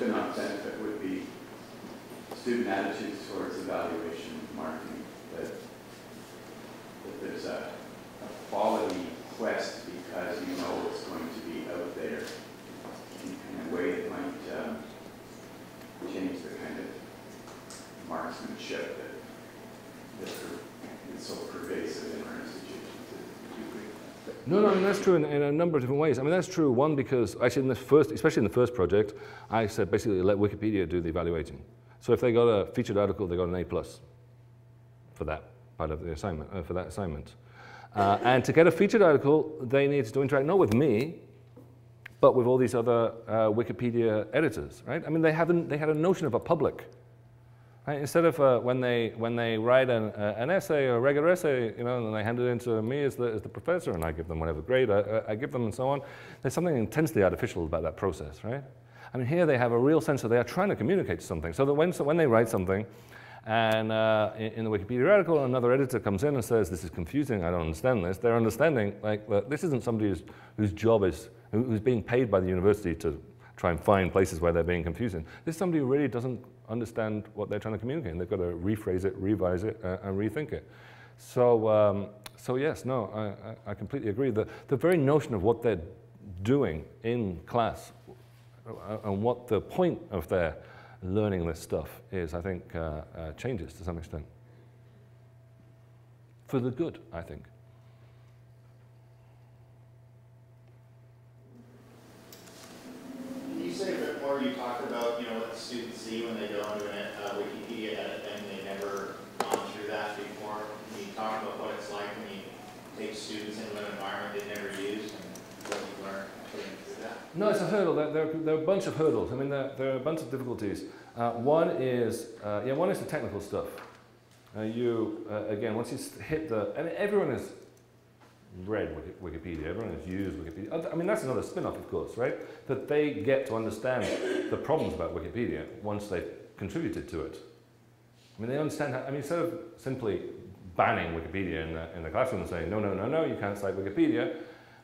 spin-off benefit would be student attitudes towards evaluation marking, that there's a quality quest because you know it's going to be out there in a way that might change the kind of marksmanship that is so pervasive in our institutions. No, I mean, that's true in a number of different ways. I mean, that's true, one, because actually especially in the first project, I said basically let Wikipedia do the evaluating. So if they got a featured article, they got an A+ for that part of the assignment, for that assignment. And to get a featured article, they needed to interact not with me, but with all these other Wikipedia editors, right? I mean, they had a notion of a public. Right? Instead of when they write an essay or a regular essay, you know, and they hand it in to me as the professor, and I give them whatever grade I give them and so on, there's something intensely artificial about that process, right? I mean, here they have a real sense that they are trying to communicate something, so that when they write something, and in the Wikipedia article, another editor comes in and says, this is confusing, I don't understand this, they're understanding, like, that this isn't somebody whose job is, who's being paid by the university to try and find places where they're being confusing. This is somebody who really doesn't understand what they're trying to communicate, and they've got to rephrase it, revise it, and rethink it. So, so yes, no, I completely agree. The very notion of what they're doing in class and what the point of their learning this stuff is, I think, changes to some extent. For the good, I think. Can you say a bit more? You talked about, you know, what the students see when they go into a Wikipedia edit and they've never gone through that before. Can you talk about what it's like when you take students into an environment they've never used and what you learn putting through that? No, it's a hurdle. There are a bunch of hurdles. I mean, there are a bunch of difficulties. One is the technical stuff. Again, once you hit and everyone has read Wikipedia, everyone has used Wikipedia. I mean, that's another spin-off, of course, right? That they get to understand the problems about Wikipedia once they've contributed to it. I mean, they understand how, I mean, instead of simply banning Wikipedia in the classroom and saying, no, you can't cite Wikipedia,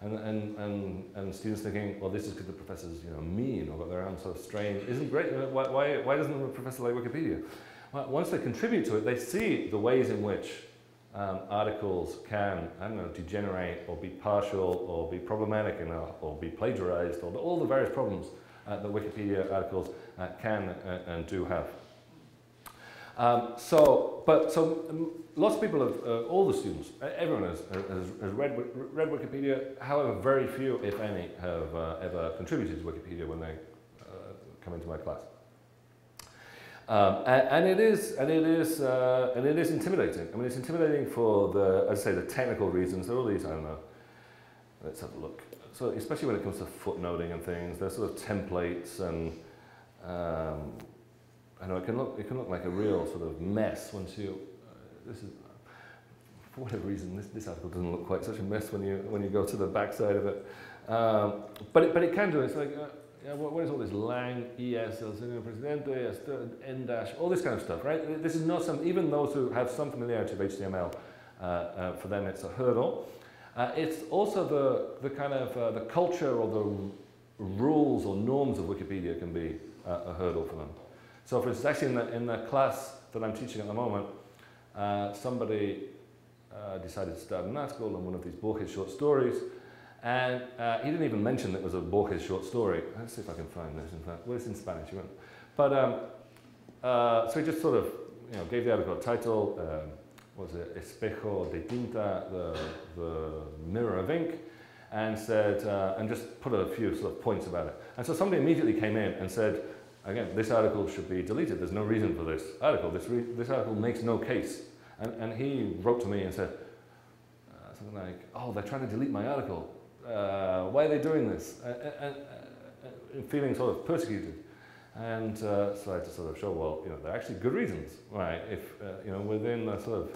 and students thinking, well, this is because the professor's, you know, mean or got their own sort of strange, isn't great, why doesn't the professor like Wikipedia? Well, once they contribute to it, they see the ways in which articles can, I don't know, degenerate or be partial or be problematic enough or be plagiarized, or all the various problems that Wikipedia articles can and do have. So lots of people have, all the students, everyone has read Wikipedia, however very few, if any, have ever contributed to Wikipedia when they come into my class. And it is intimidating. I mean, it's intimidating for as I say, the technical reasons. There are all these, I don't know, let's have a look. So especially when it comes to footnoting and things, there's sort of templates and, I know it can look like a real sort of mess once you, this is, for whatever reason, this article doesn't look quite such a mess when you go to the back side of it. But it can do, it's like, what is all this lang, es, el señor presidente, en dash, all this kind of stuff, right? This is not some, even those who have some familiarity with HTML, for them it's a hurdle. It's also the kind of the culture or the rules or norms of Wikipedia can be a hurdle for them. So for instance, actually in the class that I'm teaching at the moment, somebody decided to start an article on one of these Borges short stories, and he didn't even mention that it was a Borges short story. Let's see if I can find this. In fact, well, it's in Spanish, you won't. But so he just sort of, you know, gave the article a title. What was it? Espejo de tinta, the mirror of ink, and said, and just put a few sort of points about it. And so somebody immediately came in and said, again, this article should be deleted. There's no reason for this article. This article makes no case. And he wrote to me and said something like, oh, they're trying to delete my article. Why are they doing this? And feeling sort of persecuted. And so I had to sort of show, well, you know, there are actually good reasons, right? If, you know, within the sort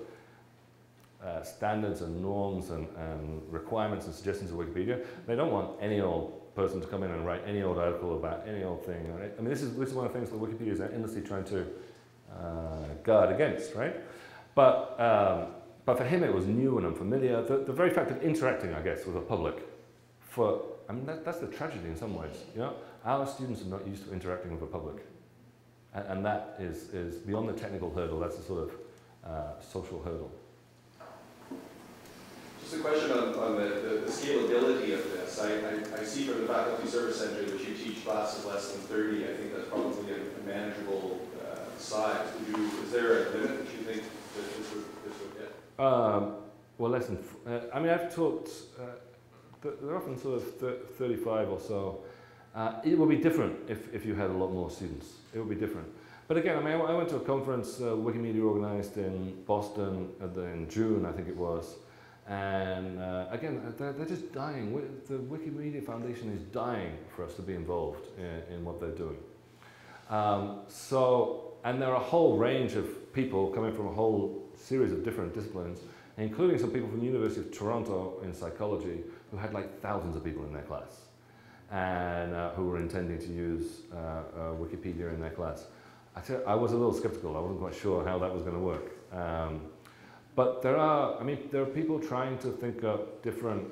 of standards and norms and requirements and suggestions of Wikipedia, they don't want any old person to come in and write any old article about any old thing, right? I mean, this is one of the things that Wikipedia is endlessly trying to guard against, right? But for him, it was new and unfamiliar. The very fact of interacting, I guess, with the public for I mean, that's the tragedy in some ways. You know, our students are not used to interacting with the public, and that is beyond the technical hurdle. That's a sort of social hurdle. Just a question on the scalability of this. I see from the Faculty Service Center that you teach classes less than 30. I think that's probably a manageable size. Is there a limit that you think that this would hit? Well, less than, I mean, I've taught, they're often sort of 35 or so. It would be different if you had a lot more students. It would be different. But again, I mean, I went to a conference Wikimedia organized in Boston in June, I think it was. And again, they're just dying. The Wikimedia Foundation is dying for us to be involved in what they're doing. And there are a whole range of people coming from a whole series of different disciplines, including some people from the University of Toronto in psychology who had like thousands of people in their class and who were intending to use Wikipedia in their class. I was a little skeptical. I wasn't quite sure how that was going to work. But there are people trying to think up different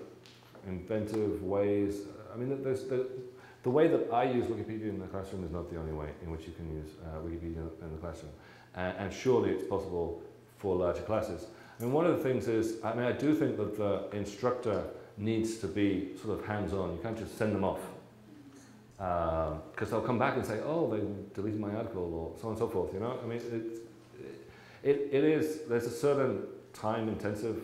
inventive ways. I mean, there's the way that I use Wikipedia in the classroom is not the only way in which you can use Wikipedia in the classroom. And surely it's possible for larger classes. I mean, one of the things is, I mean, I do think that the instructor needs to be sort of hands-on. You can't just send them off. Because they'll come back and say, oh, they deleted my article, or so on and so forth, you know? I mean, there's a certain time-intensive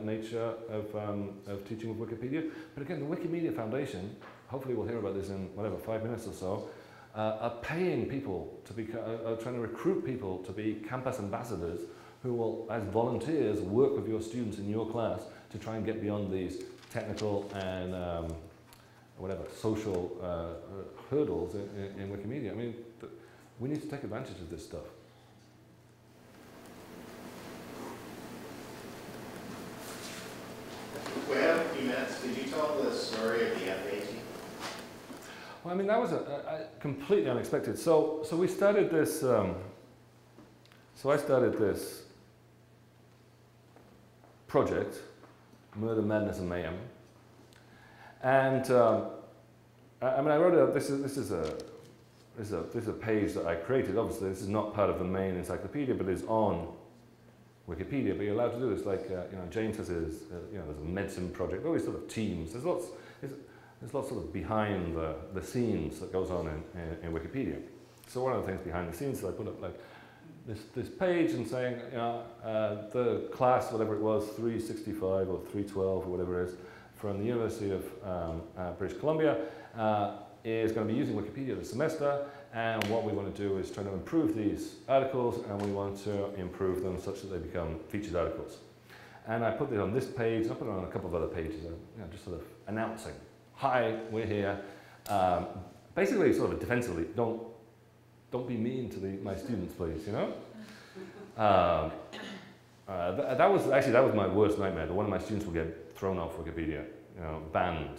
nature of teaching with Wikipedia. But again, the Wikimedia Foundation, hopefully we'll hear about this in, 5 minutes or so, are paying people to be, trying to recruit people to be campus ambassadors who will, as volunteers, work with your students in your class to try and get beyond these technical and social hurdles in Wikimedia. I mean, we need to take advantage of this stuff. We have a few minutes. Could you tell the story of the F-18? Well, I mean, that was a completely unexpected. So we started this. So I started this project, Murder, Madness, and Mayhem, and I mean, I wrote this is a page that I created. Obviously, this is not part of the main encyclopedia, but it's on Wikipedia. But you're allowed to do this. Like James has his, there's a medicine project. All these sort of teams. There's lots sort of behind the scenes that goes on in Wikipedia. So one of the things behind the scenes is I put up like this page and saying, the class, whatever it was, 365 or 312 or whatever it is, from the University of British Columbia, is going to be using Wikipedia this semester, and what we want to do is try to improve these articles, and we want to improve them such that they become featured articles. And I put it on this page, and I put it on a couple of other pages, just sort of announcing, hi, we're here. Basically, sort of defensively, don't be mean to my students, please, you know? That was my worst nightmare. That one of my students would get thrown off Wikipedia, banned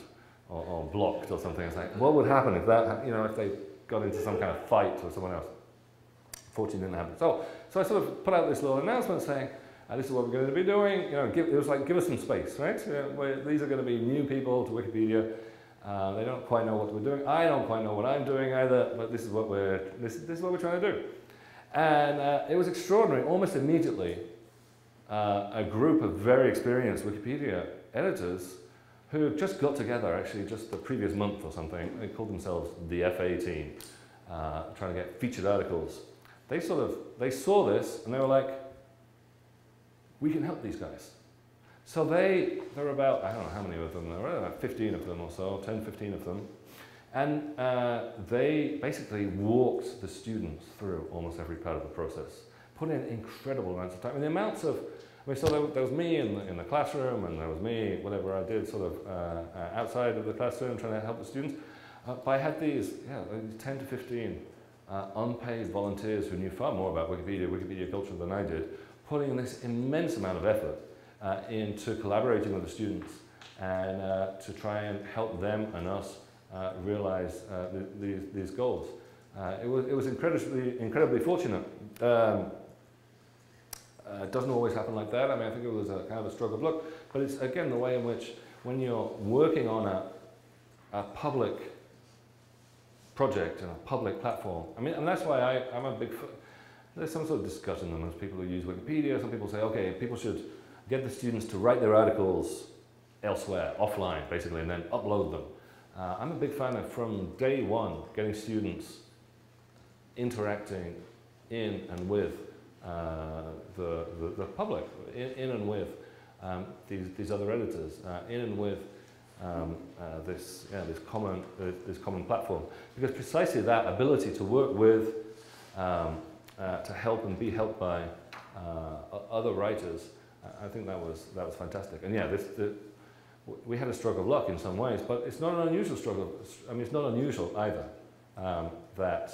or blocked or something. It's like, what would happen if that, if they got into some kind of fight with someone else? Fortunately, it didn't happen. So I sort of put out this little announcement saying, this is what we're going to be doing. It was like, give us some space, right? These are going to be new people to Wikipedia. They don't quite know what we're doing. I don't quite know what I'm doing either, but this is what we're trying to do. And it was extraordinary. Almost immediately, a group of very experienced Wikipedia editors who just got together, actually just the previous month or something. They called themselves the F-18, trying to get featured articles. They saw this and they were like, we can help these guys. So there were about, I don't know how many of them, there were about 15 of them or so, 10, 15 of them. And they basically walked the students through almost every part of the process, put in incredible amounts of time. And the amounts of, so there was me in the classroom, and there was me, whatever I did sort of outside of the classroom trying to help the students. But I had these 10 to 15 unpaid volunteers who knew far more about Wikipedia culture than I did, putting this immense amount of effort into collaborating with the students and to try and help them and us realize these goals. It was incredibly fortunate. It doesn't always happen like that. I mean, I think it was a kind of a stroke of luck, but it's again the way in which when you're working on a public project and a public platform. I mean, and that's why I'm a big there's some sort of discussion amongst people who use Wikipedia. Some people say, okay, people should get the students to write their articles elsewhere, offline, basically, and then upload them. I'm a big fan of, from day one, getting students interacting in and with the public, in and with these other editors, in and with this common platform, because precisely that ability to work with, to help and be helped by other writers, I think that was fantastic. And yeah, we had a stroke of luck in some ways, but it's not an unusual struggle. I mean, it's not unusual either that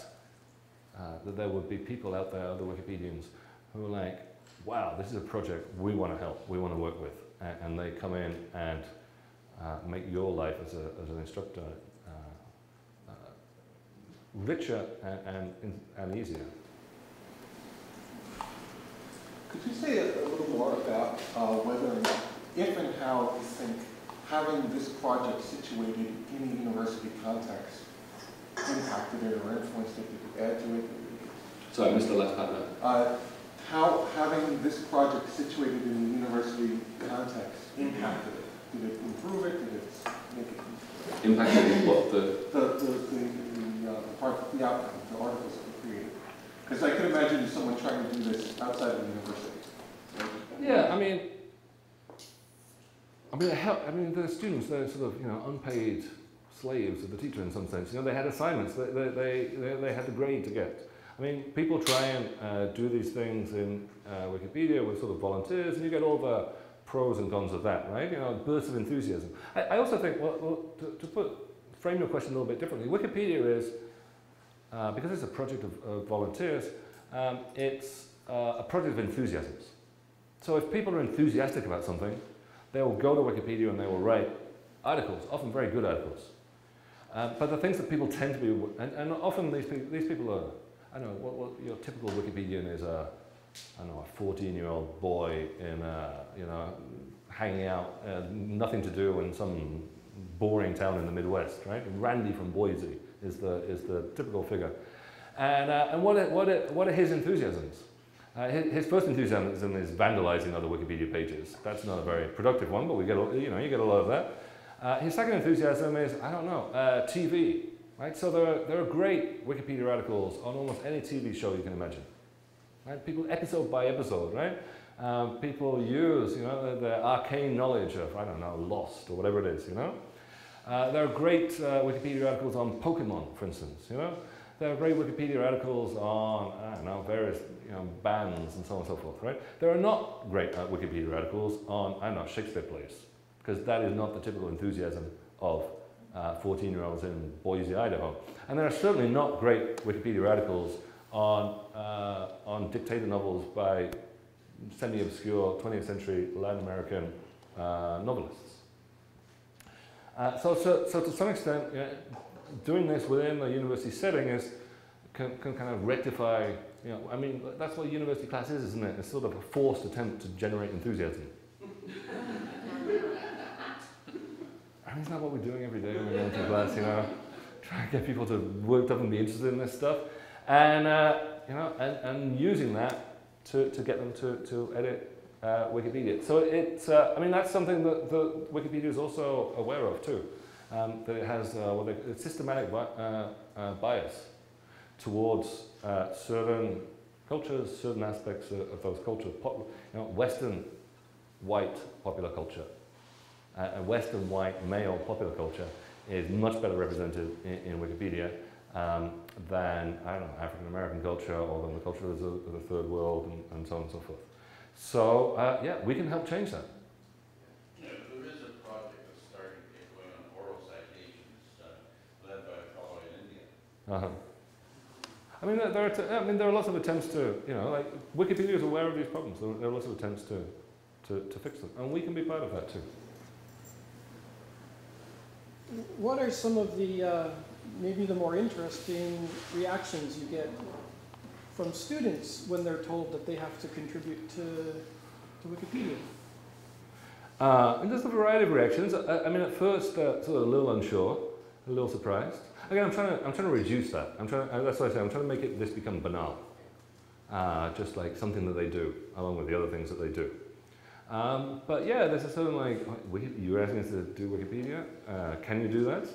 there would be people out there, other Wikipedians, who are like, wow, this is a project we want to help, we want to work with, and they come in and make your life as an instructor richer and easier. Could you say a little more about whether or not, if and how you think having this project situated in a university context impacted it or influenced it? Did it add to it? Sorry, I missed the last part there. How having this project situated in a university context impacted it? Did it improve it? Did it make it impacted what the outcome, the articles that were created? Because I could imagine someone trying to do this outside of the university. Yeah, I mean, the students, they're sort of, unpaid slaves of the teacher in some sense. They had assignments, they had the grade to get. I mean, people try and do these things in Wikipedia with sort of volunteers, and you get all the pros and cons of that, right? Bursts of enthusiasm. I also think, to frame your question a little bit differently, Wikipedia is, because it's a project of volunteers, it's a project of enthusiasms. So if people are enthusiastic about something, they will go to Wikipedia and they will write articles, often very good articles. But the things that people tend to be, and often these people are, I don't know, what your typical Wikipedian is a 14-year-old boy in hanging out, nothing to do in some boring town in the Midwest, right? Randy from Boise is the typical figure. And what are his enthusiasms? His first enthusiasm is vandalizing other Wikipedia pages. That's not a very productive one, but you get a lot of that. His second enthusiasm is, TV, right? So there are great Wikipedia articles on almost any TV show you can imagine, right? People episode by episode, right? People use, the arcane knowledge of, Lost or whatever it is, There are great Wikipedia articles on Pokemon, for instance, There are great Wikipedia articles on, various, bands and so on and so forth, right? There are not great Wikipedia articles on, Shakespeare plays, because that is not the typical enthusiasm of 14-year-olds in Boise, Idaho. And there are certainly not great Wikipedia articles on dictator novels by semi-obscure 20th century Latin American novelists. So to some extent, doing this within a university setting can kind of rectify, that's what a university class is, isn't it? It's sort of a forced attempt to generate enthusiasm. Isn't that what we're doing every day when we go into class, Try to get people to work up and be interested in this stuff, and and using that to get them to edit Wikipedia. So it's, that's something that the Wikipedia is also aware of too. That it has a systematic bias towards certain cultures, certain aspects of those cultures. Western white popular culture, Western white male popular culture is much better represented in Wikipedia than, African American culture or than the culture of the third world and so on and so forth. So, we can help change that. There is a project that's starting to get going on oral citations led by a fellow in India. There are lots of attempts to, Wikipedia is aware of these problems. There are lots of attempts to fix them, and we can be part of that too. What are some of the, maybe the more interesting reactions you get from students when they're told that they have to contribute to Wikipedia? And there's a variety of reactions. At first, sort of a little unsure. a little surprised. Again, I'm trying to reduce that. That's why I say I'm trying to make this become banal, just like something that they do, along with the other things that they do. But yeah, there's a certain like, you're asking us to do Wikipedia. Can you do that?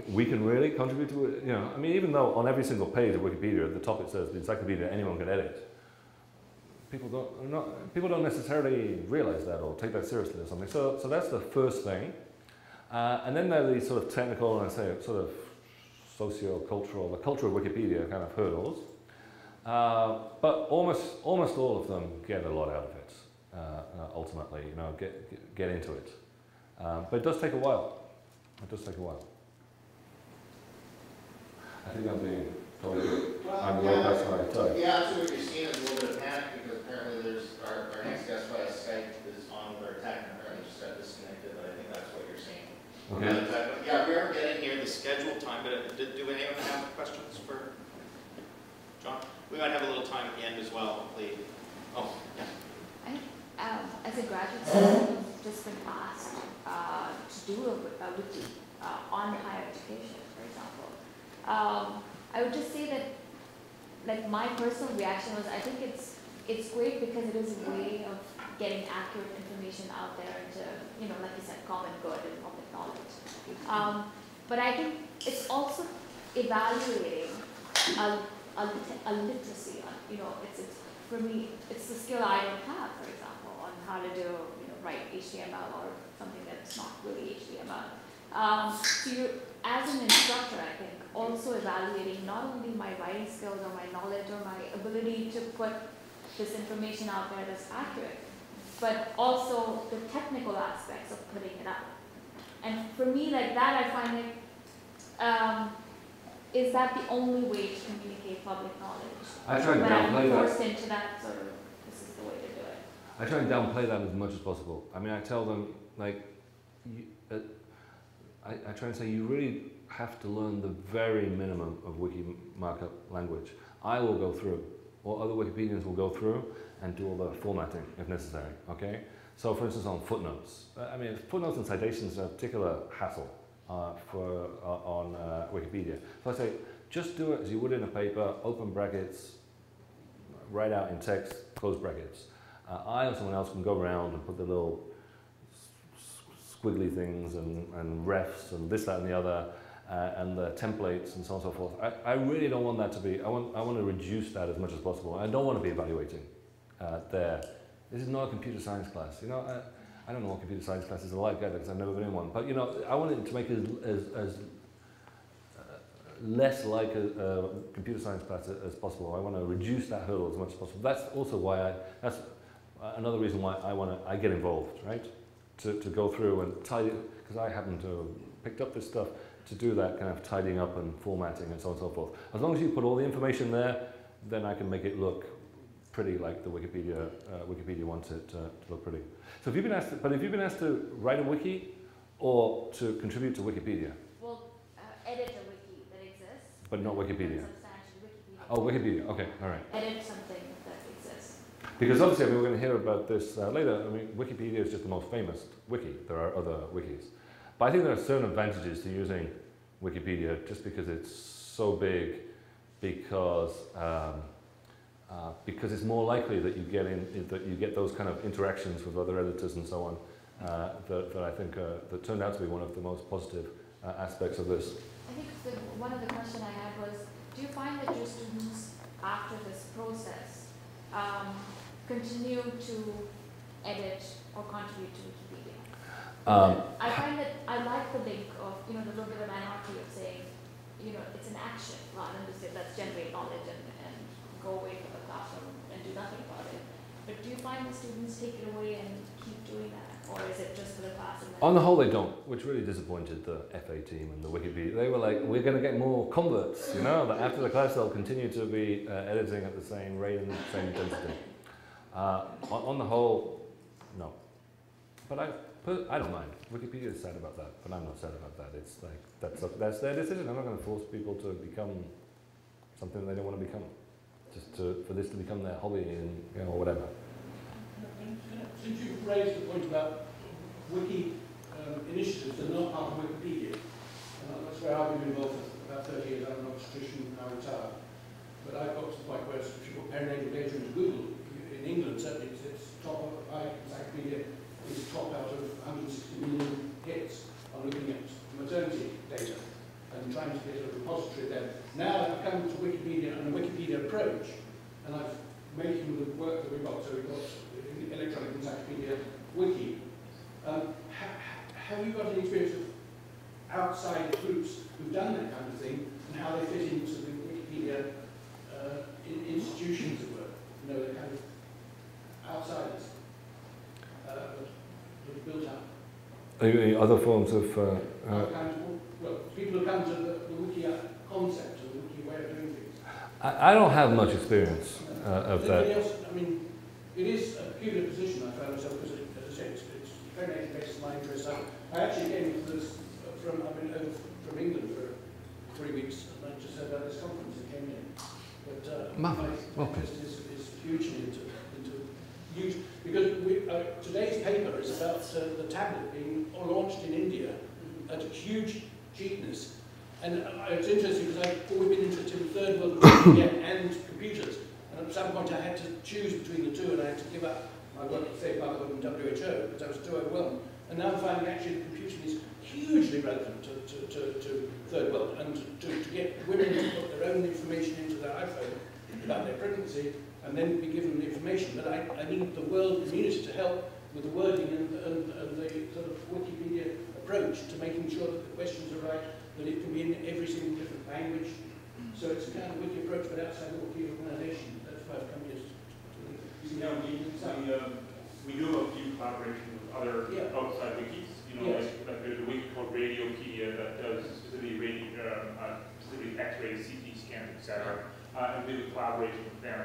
We can really contribute to it. You know, I mean, even though on every single page of Wikipedia at the top it says the encyclopedia anyone can edit. People don't necessarily realize that or take that seriously or something. So that's the first thing. And then there are these sort of technical and I say sort of socio-cultural, the culture of Wikipedia kind of hurdles. But almost all of them get a lot out of it. Ultimately, you know, get into it. But it does take a while. It does take a while. I think I'm being probably I'm way past my time. Yeah, actually what you're seeing is a little bit of panic because apparently there's our next guest via Skype is on with our tech and apparently just got disconnected, but I think that's what you're seeing. Okay. But yeah, we are getting near the scheduled time, but do anyone have questions for John? We might have a little time at the end as well, hopefully. Oh, yeah. As a graduate student, I've just been asked to do a wiki on higher education, for example. I would just say that, like, my personal reaction was, I think it's great because it is a way of getting accurate information out there into, you know, like you said, common good and public knowledge. But I think it's also evaluating a literacy on, you know, for me, it's the skill I don't have, for example, on how to do, you know, write HTML or something that's not really HTML. So you, as an instructor, I think, also evaluating not only my writing skills or my knowledge or my ability to put this information out there that's accurate, but also the technical aspects of putting it out. And for me, like that, I find it, is that the only way to communicate public knowledge? I try and when downplay I'm that. forced into that sort of, this is the way to do it. I try and downplay that as much as possible. I mean, I tell them, like, I try and say you really have to learn the very minimum of wiki markup language. I will go through, or other Wikipedians will go through and do all the formatting if necessary, okay? So for instance on footnotes, I mean footnotes and citations are a particular hassle on Wikipedia. So I say, just do it as you would in a paper, open brackets, write out in text, close brackets. I or someone else can go around and put the little squiggly things and refs and this, that and the other, and the templates and so on and so forth. I really don't want that to be, I want to reduce that as much as possible. I don't want to be evaluating there. This is not a computer science class. You know, I don't know what computer science classes are like either because I've never been in one. But you know, I want it to make it as less like a computer science class as possible. I want to reduce that hurdle as much as possible. That's also why that's another reason why I get involved, right? To go through and tidy, because I happen to have picked up this stuff to do that kind of tidying up and formatting and so on and so forth. As long as you put all the information there, then I can make it look pretty like the Wikipedia wants it to look pretty. So if you've been asked to write a wiki or to contribute to Wikipedia? Well, edit a wiki that exists. But not Wikipedia. Wikipedia. Oh, Wikipedia, okay, all right. Edit something that exists. Because obviously, I mean, we're going to hear about this later. I mean, Wikipedia is just the most famous wiki. There are other wikis. But I think there are certain advantages to using Wikipedia just because it's so big, because it's more likely that you get those kind of interactions with other editors and so on that I think that turned out to be one of the most positive aspects of this. I think one of the questions I had was, do you find that your students, after this process, continue to edit or contribute to Wikipedia? I find that I like the link of, you know, the little bit of anarchy of saying, you know, it's an action rather than just say, let's generate knowledge and go away from the classroom and do nothing about it. But do you find the students take it away and keep doing that? Or is it just for the class? And on the whole, they don't, which really disappointed the FA team and the Wikipedia. They were like, we're going to get more converts, you know, that after the class they'll continue to be editing at the same rate and the same intensity. On the whole, no. But I don't mind. Wikipedia is sad about that, but I'm not sad about that. It's like, that's their decision. I'm not going to force people to become something they don't want to become. Just for this to become their hobby and, you know, whatever. Since you've raised the point about wiki initiatives that are not part of Wikipedia, That's where I've been involved for about 30 years. I'm an obstetrician, now retired. But I've got to the point where if you put perinatal data into Google, in England certainly it's top of, Wikipedia is top out of 160 million hits on looking at maternity data and trying to get a repository there. Now I've come to Wikipedia and a Wikipedia approach, and I've making the work that we've got, so we've got electronic encyclopedia wiki. Have you got any experience of outside groups who've done that kind of thing and how they fit into the Wikipedia institutions, as it were? You know, the kind of outsiders that have built up. Any other forms of... well, people who come to the wiki concept and the wiki way of doing things. I don't have much experience of that. Else, I mean, it is a peculiar position I found myself, because, as I said, it's very based on my interest. I actually came to this from England for 3 weeks, and I just heard about this conference and came in. But my interest is hugely into huge, because today's paper is about the tablet being launched in India at huge cheapness. And it's interesting because I've always been interested in third world media and computers. And at some point I had to choose between the two, and I had to give up my work at State Motherhood and WHO because I was too overwhelmed. And now I'm finding actually that computing is hugely relevant to third world, and to get women to put their own information into their iPhone about their pregnancy and then be given the information. But I need the world community to help with the wording and the sort of Wikipedia approach to making sure that the questions are right, that it can be in every single different language. So it's a kind of wiki approach, but outside the wiki organisation. That's why I've come here to we do a few collaborations with other outside wikis. You know, like there's a wiki called Radiopedia that does specifically specifically X-ray, CT scans, etc. And we do a collaboration with them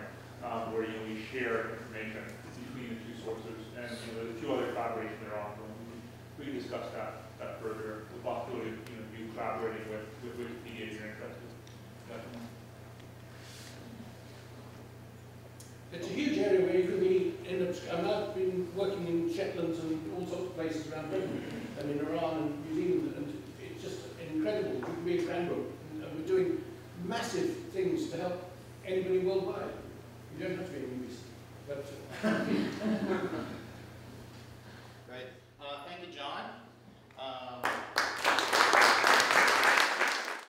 where we share information between the two sources, and there's a few other collaborations that are ongoing. We can discuss that further. The possibility of you collaborating with Wikipedia if you're interested. Definitely. It's a huge area where you could be end up. I've been working in Shetlands and all sorts of places around Britain and in Iran and New Zealand, and it's just incredible. You can be a Cranbrook, and we're doing massive things to help anybody worldwide. You don't have to be a linguist, but